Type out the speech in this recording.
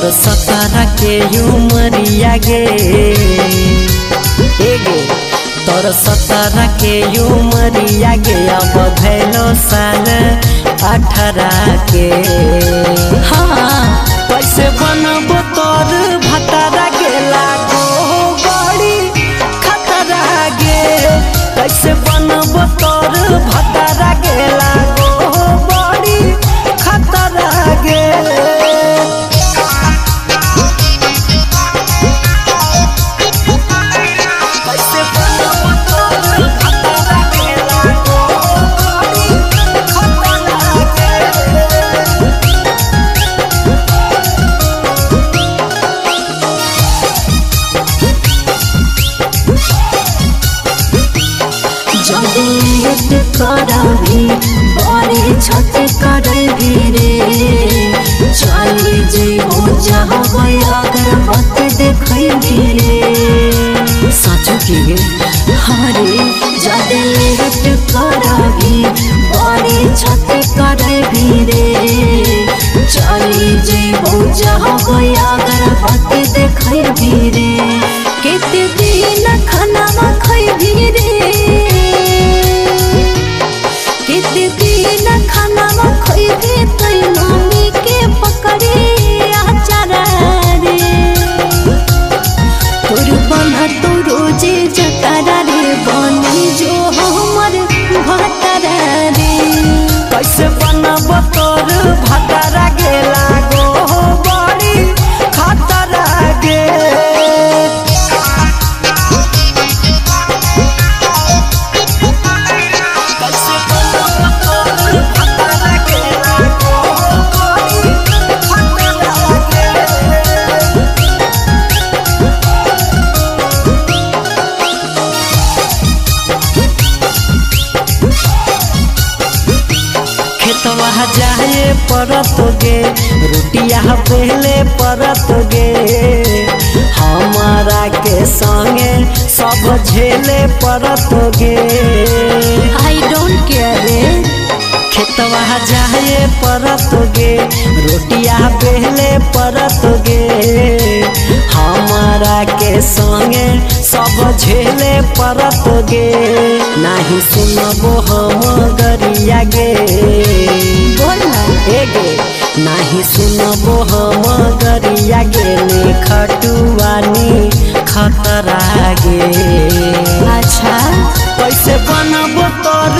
तोर 17 के उमरिया गे तोर 17 के उमरिया गे अब भैलो साल 18 के। हाँ कैसे बनबो तोर भतारा गे लागो बड़ी खतरा गे। कैसे बनबो तोर भतारा गे लागो बड़ी खतरा गे। करभी बड़े छत करभी रे चली जेबो जहाँ अगर मत देखी रे। साचो की हरे जदे लेट करभी बड़े छत करभी रे चली जेबो जहाँ अगर मत देखी रे। केते दिन खाना खैभी रे केते दिन खाना खैबे तै मम्मी के पकड़े आचारा रे। तोर बना तो रोजे जतारा रे बनी जो हमर भतारा रे। कैसे बनब तोर भतारा गे लागो बड़ी खतरा गे। खेतवा जाए परत गे रोटिया पहले परत गे हमारा के संगे सब झेले परत गे। आई डोंट केयर रे। खेतवा जाए परत गे रोटिया पहले परत गे हमारा के संगे सब झेले परत गे। नाही सुनबो हम गरिया गे गे नाही सुनबो हम गरिया गे ने खटुआनी खतरा गे। अच्छा कैसे बनबो तोर